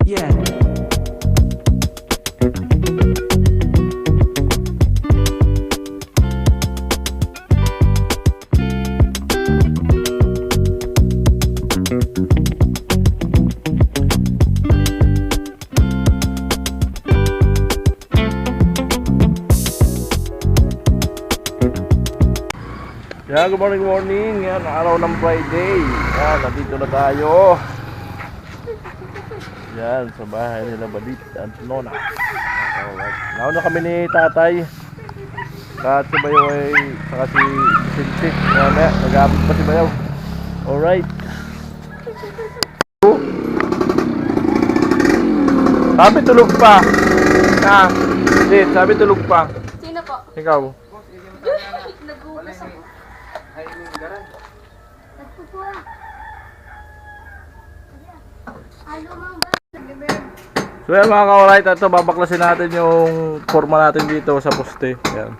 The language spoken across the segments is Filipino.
Yeah. Yan, good morning, good morning. Yan, araw ng Friday. Yan, nandito na tayo. Yan, sa bahay nila Balit at Nona. Alright. Nauna kami ni tatay. At si Bayaw ay, saka si Sinsi. Yan, nag-aabot pa si Bayaw. Alright. Sabi tulog pa. Sabi tulog pa. Sino po? Ikaw. Naghugas ako. Nagpupuha. Halo mang ba? So yan mga ka-alright, ito babaklasin natin yung forma natin dito sa poste. Yan.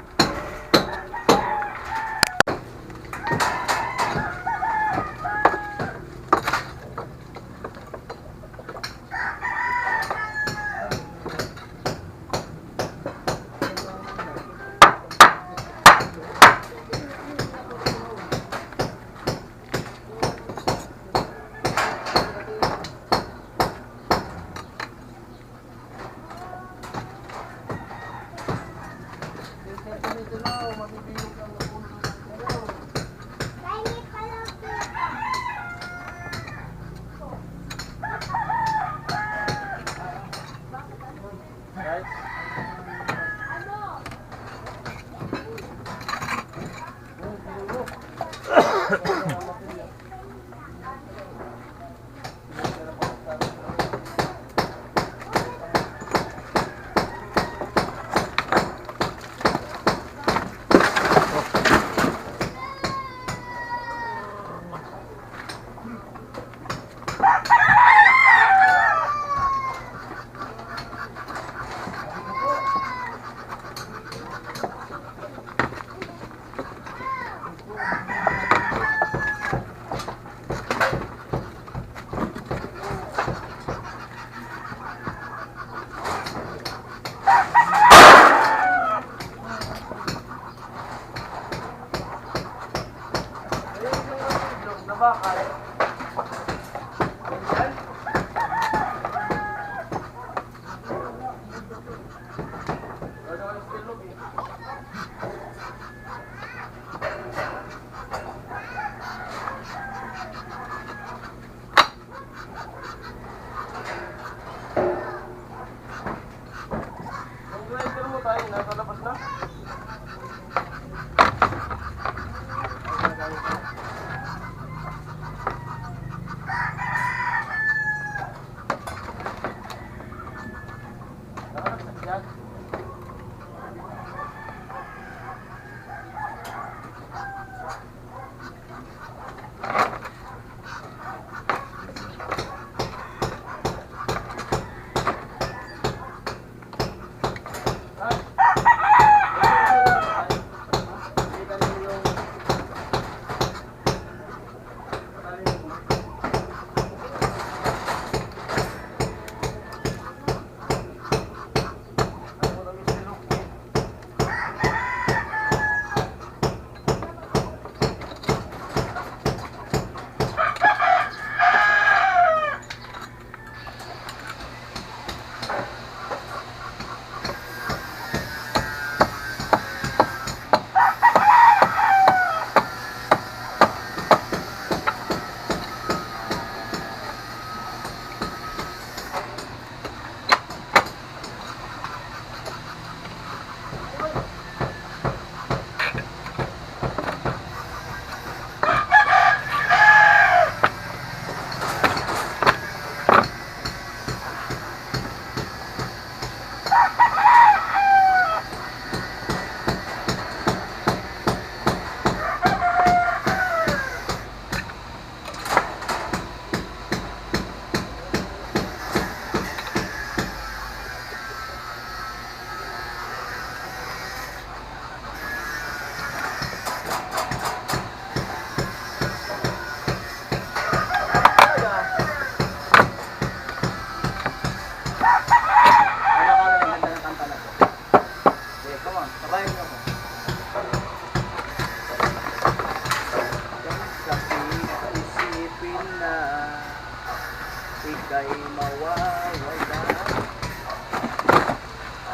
ika'y mawawala.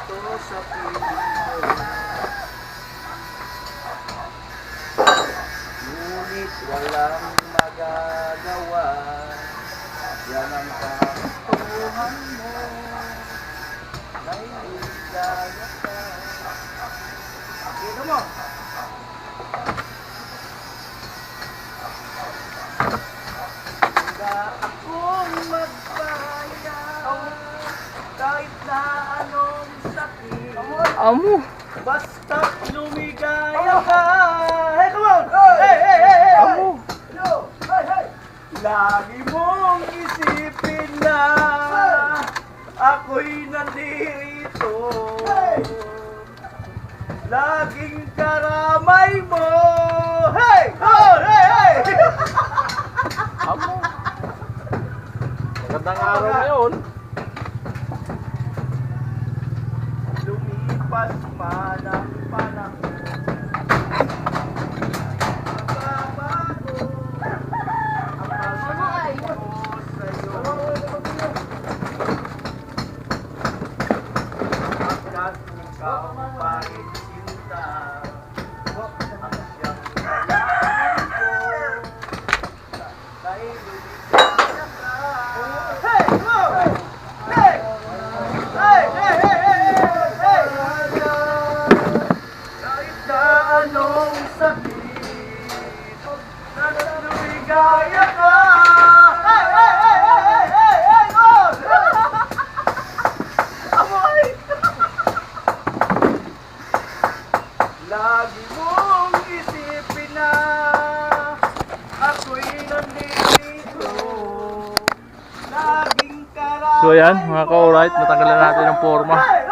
Ito sa piling ko, ngunit walang magagawa. Yan ang kapuhan mo, may ligaya ka. Dito mo! Handa akong magbayad kahit na anong sakit. Amo. Basta't lumigaya ka. Hey, come on! Hey, hey, hey, hey! Amo. Yo! Hey, hey! Lagi mong isipin na ako'y nandito. Laging karamay mo. Hey! Oh, hey, hey! Amo. Magandang araw ngayon. Lumipas man ang panahon. Nagbabago ang pagkakas ko sa'yo. Pagkat ikaw pa rin sinta, ang siyang kailangan ko. Dahil lumigaya ka. Hey! Go! Hey! Hey! Hey! Hey! Hey! Kahit na anong sakit, lumigaya ka. Hey! Hey! Hey! Hey! Hey! Hey! Go! Amoy! Lagi mong isipin na ako'y nandito. Laging karamay. So ayan, mga ka-alright, natanggalan natin ng forma. Ayan.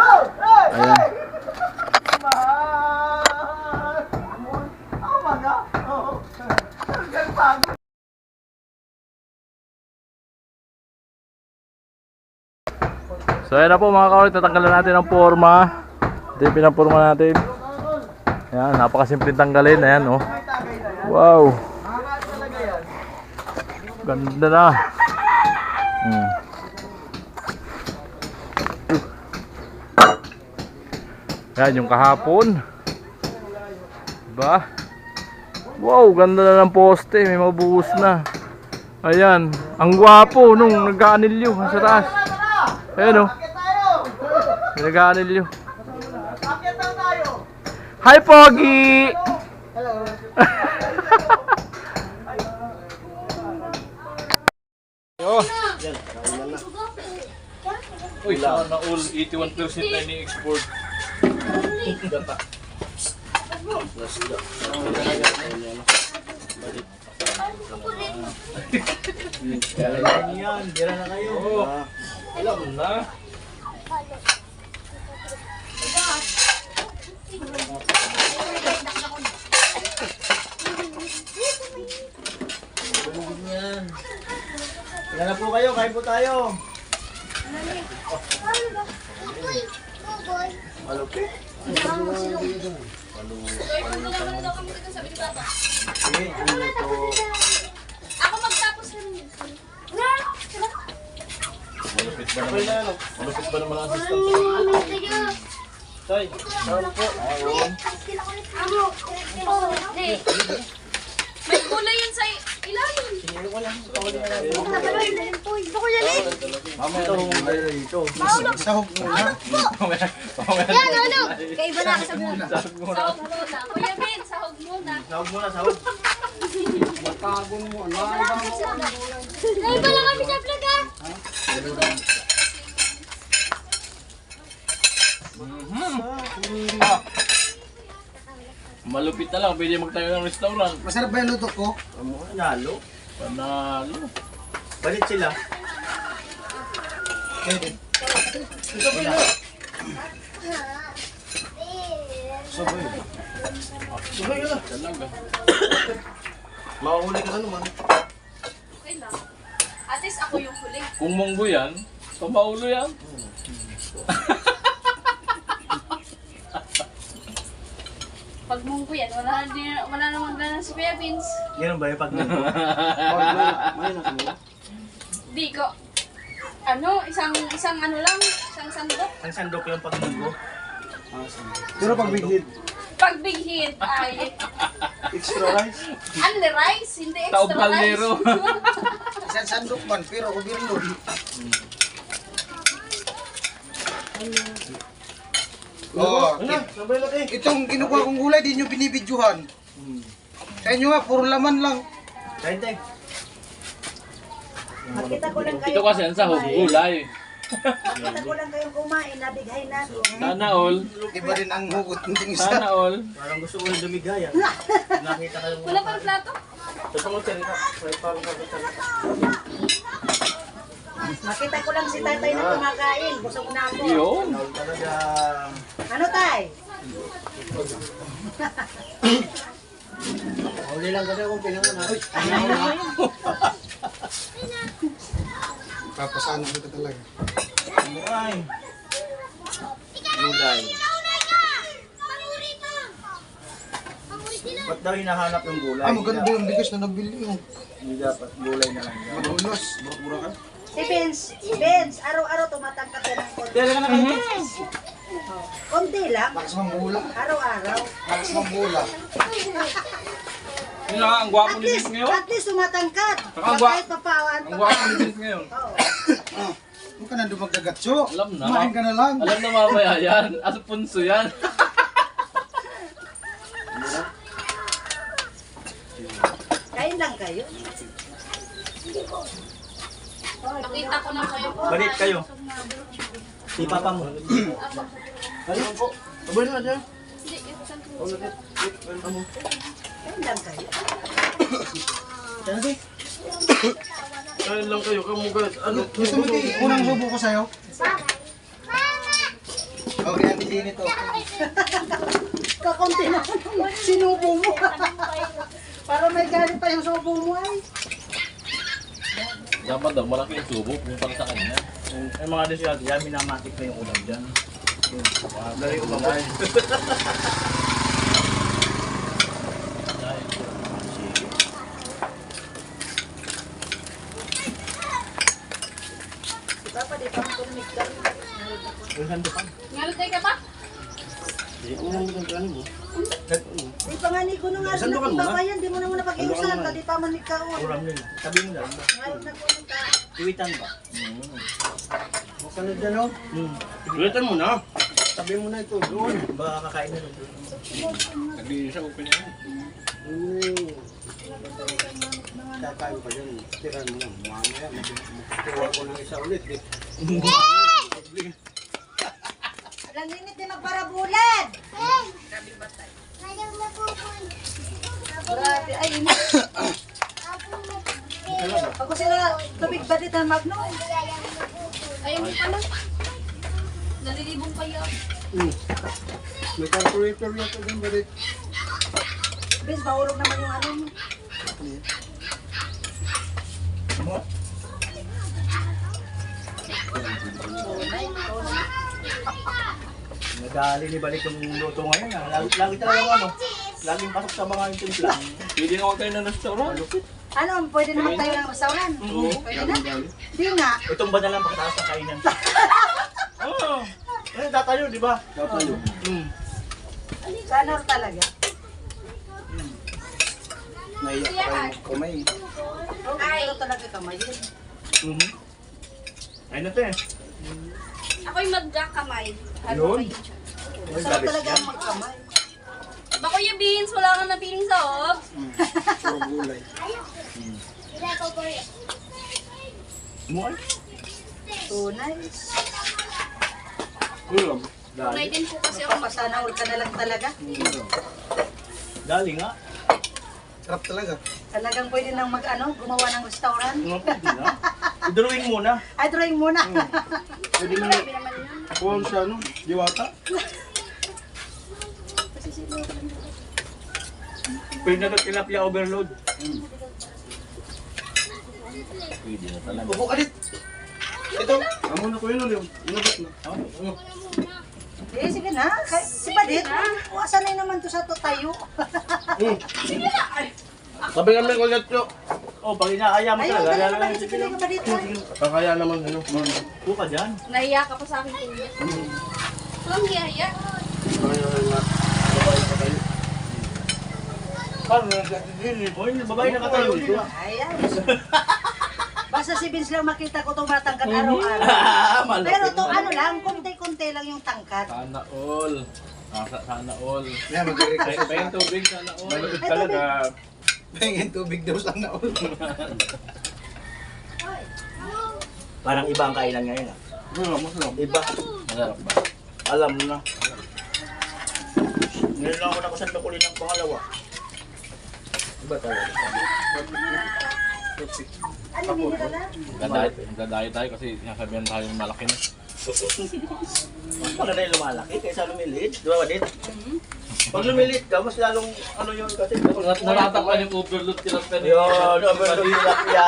So ayan na po mga ka-alright, natanggalan natin ng forma. Ito yung pinaporma natin. Ayan, napakasimpleng tanggalin. Ayan, oh. Wow. Ganda na. Yan yung kahapon. Diba? Wow, ganda na ng poste. May mabuhos na. Ayan, ang gwapo nung nag-aanilyo sa taas. Ayan, oh. May nag-aanilyo. Hi, Pogi! Oh. Uy, sana all 81% na ini-export. Gata. Yan, gira na kayo. Alam na. Yan. Gira na po kayo, kain po tayo. Malupit. Sige, ano to? Ako magtapos na rin. Malupit ba naman? Malupit ba naman ang assistant? Tay, saan po? Ayun. May kulay yun sa ilalim. Mamaya ito dito. Sahog muna. Yan, ano? Kaiba na ako sa muna. Sahog muna. Kuya Ben, sahog muna. Sahog muna, sahog. Kaiba lang kami sa vlog, ah. Malupit na lang, pwede magtayo ng restaurant. Masarap ba yung luto ko? Nalo. Panalo. Balit sila. Sabay ka na. Talaga. Makahuli ka na naman. Okay lang. At least ako yung huli. Kung munggo yan, pamaulo yan. Pag mungko yan, wala naman ganun si Kuya Vince. Ganun ba yung pag May na kami. Di ko. Ano, isang ano lang, isang sandok. Ang sandok yung pagmunggo. Pero pag big hit, Pag big hit ay extra rice. only rice, hindi extra Taob rice. kaldero. Isang sandok man, pero overload. Oh, Sabay laki. itong kinukuha kong gulay, di nyo binibidyohan. Sa inyo nga, puro laman lang. Tente. Makita ko lang kayo. Ito kasi ang sahog, gulay. Makita ko lang kayong kumain, nabigay na. Sana all. Iba rin ang hugot ng isa. Sana all. Parang gusto ko yung lumigayan. Nakita ka yung... Wala pang plato? Gusto mo salita. Parang salita. Makita ko lang si tatay na kumakain. Busog na ako. Yun. Talaga... Ano tay? Huli lang kasi akong pinanganak. Papasaan ko talaga. Ay. Gulay. Ba't daw hinahanap yung gulay? Ah, maganda yung bigas na nabili ko. Hindi dapat gulay na lang. Madulos. Burak-burak ka. Si Vince, araw-araw tumatangkap yan ng konti. Teka na kayo. Konti lang, Lakas ng bula. araw-araw. Lakas ng bula. Yun na, ang gwapo ni Vince ngayon. At least tumatangkad. Saka ang gwa- Kahit papawaan Ang gwapo ni Vince ngayon. Oo. Huwag ka na dumagdagatso. Alam na. Kumain ka na lang. Alam na mamaya yan. Alfonso yan. Kain lang kayo. Nakita ko na kayo. Balik kayo. Si papa mo. Balik po. Sabay na dyan. Hindi, isang Kain lang kayo. Kain lang kayo. Kamugat. Ano? Gusto mo di unang subo ko sa'yo? Okay, ang din ito. Kakunti na sinubo mo. Para may galit pa yung subo mo ay. Dapat daw, malaki yung subo para sa kanya. Yung mga disyado yan, minamatik na yung ulam dyan. Dali umamay. Papa, di pa ako lumigtan. Ngalutay ka ba? Di pa nga ni kuno nga na pagbabayan, di mo na muna pag-iusan, di pa man ikaw. Ulam nila. Sabi mo na. Ngayon na kuno ka. Iwitan ba? Masanod dyan o. Iwitan mo na. Sabi mo na ito. Doon. Baka kakain na lang. Nag-iisa ko pa niya. Kakain pa dyan. Tiran mo lang. Mamaya, magkukuha ko ng isa ulit. Alang init din magparabulan. Grabe, ay init. Ako sila tubig ba dito magno? Ayaw mo pala. Nalilibong kayo. May calculator yan ito din balik. Bis, mahulog naman yung ano mo. Nadali ni balik yung luto ngayon. Lagi talaga ano. Laging pasok sa mga yung timpla. Pwede na ako tayo ng restaurant. Ano, pwede naman tayo ng restaurant? Pwede na? Di nga. Itong ba na lang pagkataas ng kainan? Oo. Eh, tatayo, di ba? Tatayo. Sana talaga. Naiyak pa kayo kumay. Ay, ito talaga kamay. Ayun na to eh. Ako'y magkakamay. Ano Yun. kayo dyan? Sarap talaga ang magkamay. Ba Kuya Beans, wala kang napiling sa oob? Puro gulay. Muay. So nice. Ulam. Tunay din po kasi ako Papasana all ka na lang talaga. Dali nga. Sarap talaga. Talagang pwede nang gumawa ng restaurant. Pwede na. I-drawing muna. Ay, drawing muna. Pwede mo Grabe naman yun. Kuha siya, no? Diwata. Pwede na ito tilapia overload. Pwede na talaga. Upo ka dit. Ito. Amo na ko yun ulit. Inabot na. Eh, sige na. Si Badit, sanay naman to sa to tayo. Sabi namin ulit yun. Oh, pag inaaya mo Ayun, talaga, dali lalo ka ba? lang Sige ka ba dito? Kakaya naman ano. Buka dyan. Naiya ka pa sa akin kuya. Walang hiyaya. Paano nagkakagilid? O, yung babae nakatayo dito. Ayan. Basta si Vince lang makita ko itong matangkad araw-araw. Malapit Pero to na. ano lang, konti-konti lang yung tangkad. Sana all. Sana all. Yan, mag-request Pahing tubig, sana all. Malapit talaga. Pahingin tubig daw sana all. Parang iba ang kainan ngayon ah. Masarap. Iba. Masarap ba? Alam mo na. Ngayon lang ako nakasandakuli ng pangalawa. Iba talaga. Ano nila lang? Magdadayo tayo kasi sinasabihan tayo ng malaki na. Maganda yung lumalaki kaysa lumiliit. Di ba, Wadit? Pag lumiliit ka, mas lalong ano yun kasi. Naratapan yung overload tilapia ni Yun, overload tilapia.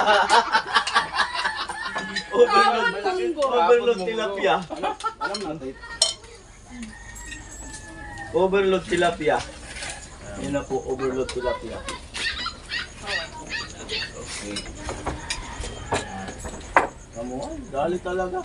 Overload tilapia. Alam na tayo. Overload tilapia. Yun na po, overload tilapia. Okay. Kamuhan, dali talaga.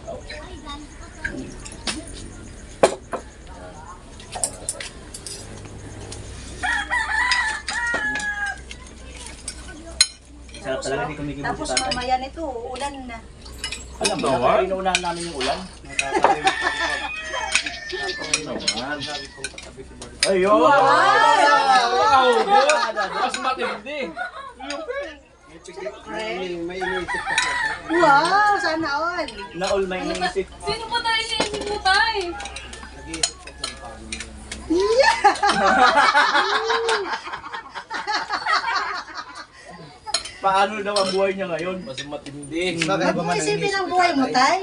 Sarap talaga, hindi kumikibot Tapos si tatay. mamaya nito, ulan na. Alam mo, inuunahan namin yung ulan. Ayun! Wow! Mas matindi. May iniisip ka siya. Wow, sana all. Naol may inisip. Sino ba tayo sinisip mo tayo? Nag-iisip ka kung paano yun. Paano daw ang buhay niya ngayon? Mas matindi. Bagay ba Huwag mo man ang isipin inisip ang ka, buhay mo, tay.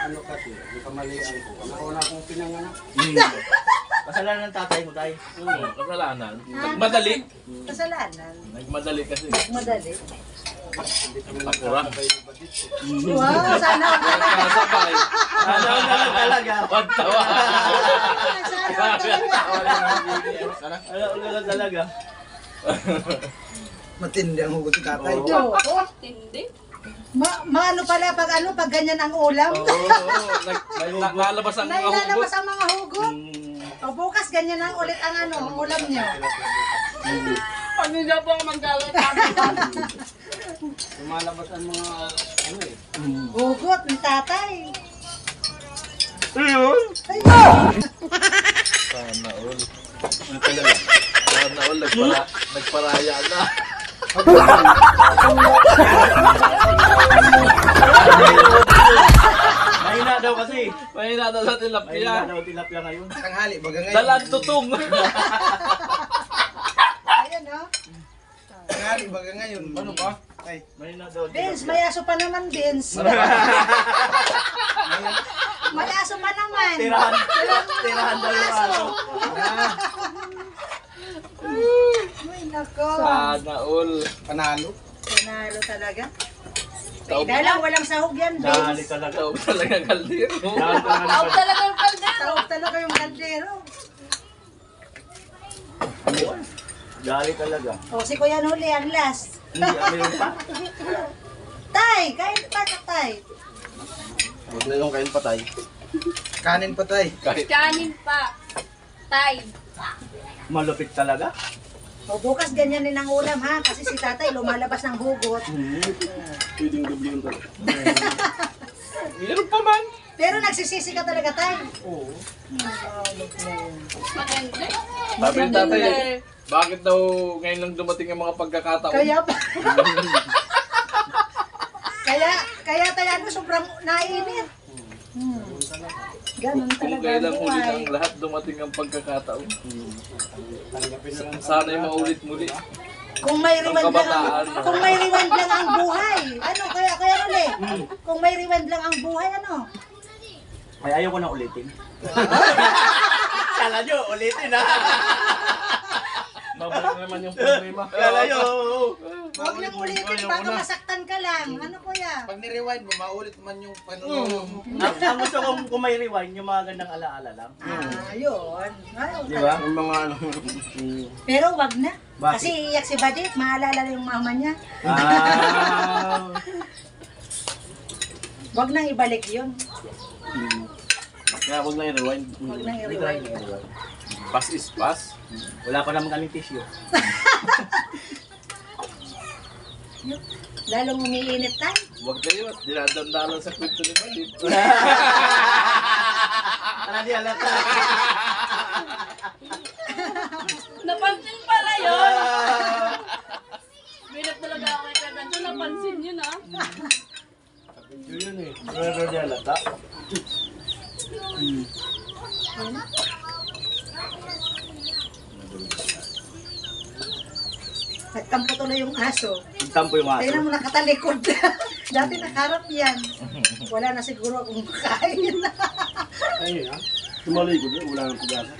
Ano kasi, yung kamalian ko. Nauna akong pinanganak. Kasalanan ng tatay mo, tay. Kasalanan. Nagmadali. Kasalanan. Nagmadali kasi. Madali. Hindi kami Takura. nagkakabay ng badit. Wow, sana all na lang. Kasabay. Ano na lang talaga? Pagtawa. Sana all talaga. Ano na lang talaga? Matindi ang hugot ni tatay. Oo. Hindi. Maano pala pag ganyan ang ulam? Oo. Nalabas ang mga hugot. Nailalabas ang mga hugot. O bukas ganyan lang ulit ang ang ulam niyo. Ano na po ang magalit? Lumalabas ang mga, ano eh. Hugot ni tatay. Ayun! Sana all. Sana all. Nagparaya na. Mahina daw kasi. Mahina na sa Mahina tilapia. daw tilapia ngayon. Tanghali, baga ngayon. Dalan tutong. Ayan o. Tanghali, baga ngayon. Ano ba? Ay, Mahina daw Vince, tilapia. may aso pa naman, Vince. May aso pa naman. Tirahan daw yung aso. Ay, nako. Sana all. panalo. Panalo talaga. Taob Dahil lang walang sahog yan, Dali Vince. talaga. Taob talaga kaldero. Dali talaga. Ako talaga ang kaldero. Sahog talaga yung kaldero. Dali talaga. O, si Kuya Nuli, ang last. Hindi, meron pa. Tay, kain pa ka, tay. Huwag na yung kain patay. Kanin patay. Kahit Kanin pa. Tay. Malupit talaga. O, bukas ganyan din ang ulam, ha? Kasi si tatay lumalabas ng hugot. Pwedeng gabli yung tatay. meron pa man. Pero nagsisisi ka talaga, tay. Maganda. Sabi ng tatay, bakit daw ngayon lang dumating ang mga pagkakataon? Kaya pa. kaya tayo ano, sobrang naiinit. Ganun Kung talaga kailan ang ulit buhay. ang lahat dumating ang pagkakataon. Sana'y maulit muli. Kung may rewind lang kabataan. kung may rewind lang ang buhay. Ano kaya Role? Kung may rewind lang ang buhay, ano? Ay, ayaw ko na ulitin. Kala nyo, ulitin ha. Babalik na naman yung problema. Kala nyo, Huwag nang ulitin, baka masaktan ka lang. Ano kuya? Pag ni-rewind mo, maulit man yung panonood mo. ang gusto kong kung may rewind, yung mga gandang alaala lang. Yun. Ayaw Di ka. ba? Yung mga ano. Pero wag na. Bakit? Kasi iyak si Badit, maalala na yung mama niya. Ah. Wag nang ibalik yun. Kaya huwag na i-rewind. Wag nang i-rewind. Pass is pass. Wala pa naman kaming tissue. Lalong umiinit tayo. Huwag kayo at dinadandalan sa kwento ni Balit. Tara di alata. Napansin pala yun. Binap talaga ako kay Fernando. Napansin yun ah. Yun eh. Tara di alata. Nagtampo tuloy yung aso. Tampo yung aso. Tingnan mo nakatalikod. Dati nakarap yan. Wala na siguro akong makain. Ayun ha. Tumalikod yun, wala nang pag-asa.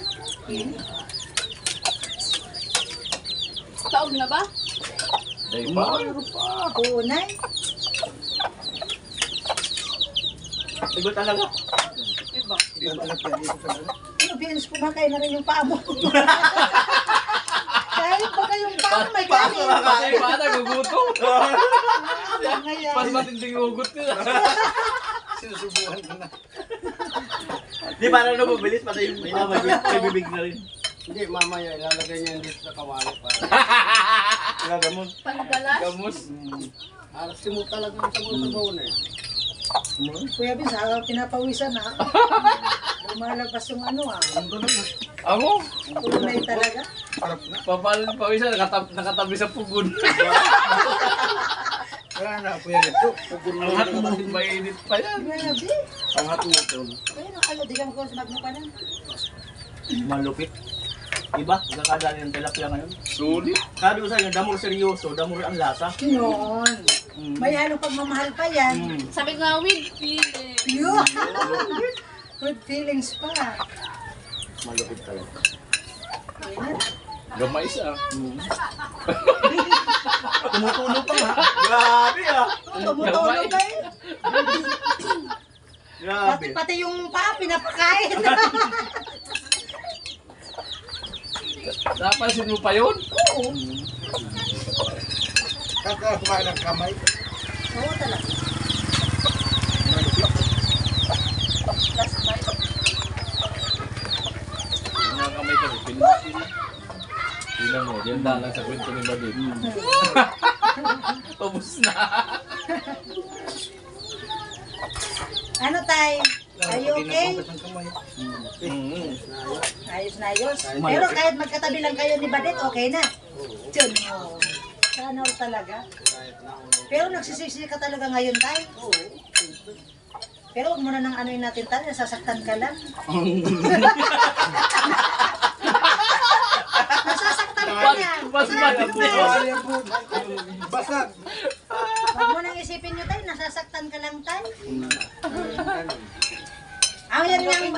Taog na ba? Day pa. Unay. Iba talaga. Iba. Ano, Vince, kumakain na rin yung paa mo. Kahit ba kayong paa may kanin. Kasi pa nagugutom. Ngayon. Mas matinding ugot nila. Sinusubukan ko na. Di ba na mabilis pati yung may bibig na rin. Hindi, mamaya ilalagay niya yung dito sa kawali para. Gagamot. Pagbalas. Kamus. Alas mo talaga ang sabaw-sabaw na eh. Kuya Vince, pinapawisan na. Lumalabas yung ano Ako? Unay talaga. Papalan pa isa, nakatabi sa pugon. Kaya na, kuya nito. Ang hatong mainit pa yan. Grabe. Ang hatong ito. Kaya nakalo, di ka mo sa magmo pa na. Malupit. Diba? Nagkakadali ng tilapia ngayon. Sulit. Sabi ko sa inyo, damor seryoso, damor ang lasa. Yun. May halong pagmamahal pa yan. Sabi ko nga with feeling. Yun. Good feelings pa. Malupit talaga. Ayan. Gamay siya. Tumutulo pa nga. Grabe ah. Tumutulog kayo. Grabe. Pati yung paa, pinapakain. Napansin mo pa yun? Oo. Kaka kumain ng kamay. Oo talaga. Yung mga kamay ko, pinusin. Tingnan mo, yan lang sa kwento ni Balit. Ubus na. Ano tay? Are you okay? Ang kamay. Ayos na ayos. Pero kahit magkatabi lang kayo ni Badet, okay na. Diyan mo. Sana all talaga. Pero nagsisisi ka talaga ngayon tay. Pero huwag mo na nang anoin natin tayo, nasasaktan ka lang. Nasasaktan ka lang. Mas matindi. Basag. Huwag mo nang isipin nyo tayo, nasasaktan ka lang tayo. Ang yan yung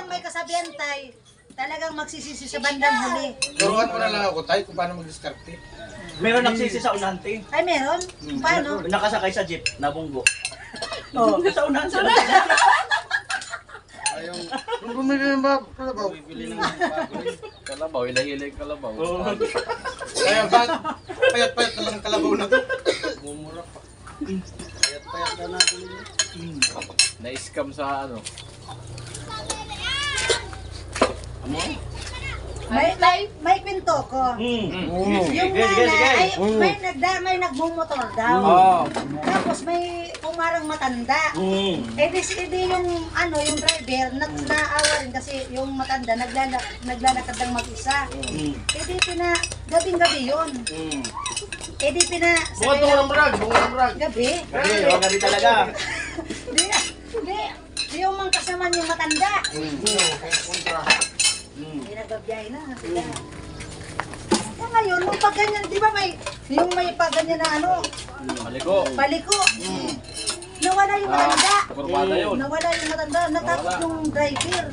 may kasabihan tayo, talagang magsisisi sa bandang huli. Turuan mo na lang ako tayo kung paano mag-diskarte. Meron nagsisi sa unahan ting. Ay meron? Paano? Nakasakay sa jeep, nabunggo. Oh. Sa unahan sila. Ayaw. Kung bumili ng bag, kalabaw. Kalabaw, ilahilig kalabaw. Kaya ba? Payat-payat na lang ang kalabaw na to. Mumura pa. Payat-payat na natin yun. Na-scam sa ano. May kwento ko. Yung Sige, sige, sige. ay, may nagmumotor daw. Oh. Tapos may pumarang matanda. Eh di yung yung driver naawa rin kasi yung matanda naglalakad ng mag-isa. Eh di gabing-gabi yun. Eh di Bunga ng brag, bunga ng brag. gabi. Kasi, wag ganun talaga. Di yung mangkas naman yung matanda. Kontra. Hindi nagbabiyahe na. Ngayon, nung pag ganyan, di ba may pag ganyan na Maliko. paliko. Nawala yung matanda. Kurbada yun. Nawala yung matanda. Natakot yung driver.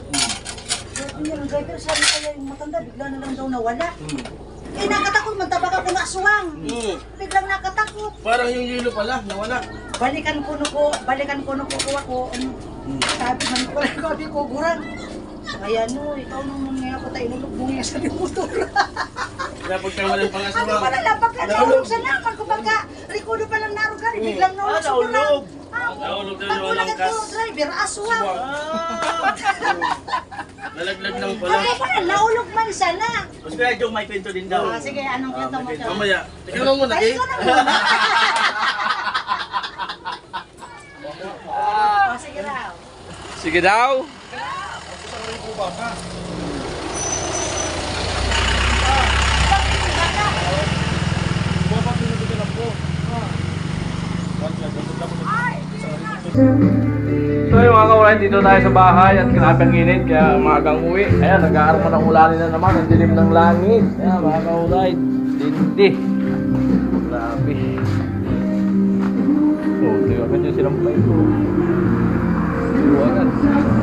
Sabi niya, yung driver, sabi kaya yung matanda, bigla na lang daw nawala. Eh, nakatakot, mantabak ako na aswang. Biglang nakatakot. Parang yung yelo pala, nawala. Balikan ko kuha ko. Sabi ko, gurang. Kaya no, ikaw nung mga ako tayo inulog mo nga sa motor. Dapat kayo walang Ano pangasawang. pala lang, pagka naulog sa naman, kumbaga, rikodo pa lang narugan, biglang naulog sa naulog. Naulog na Pag walang ulang ito, driver, aswang. Nalaglag lang pala. Ano pala, naulog man sana. Mas kaya Joe, may kwento din daw. Sige, anong kwento mo siya? Mamaya. Ikaw lang muna, Ay, eh. ikaw na muna. Sige raw. Sige daw. So yung mga kawalan, dito tayo sa bahay at grabe ang init kaya maagang uwi. Ayan, nag-aarma ng ulanin na naman, ang dilim ng langit. Ayan mga kawalan, dindi. Grabe. Oh, tiyo agad yung sinampay ko. Tiyo agad.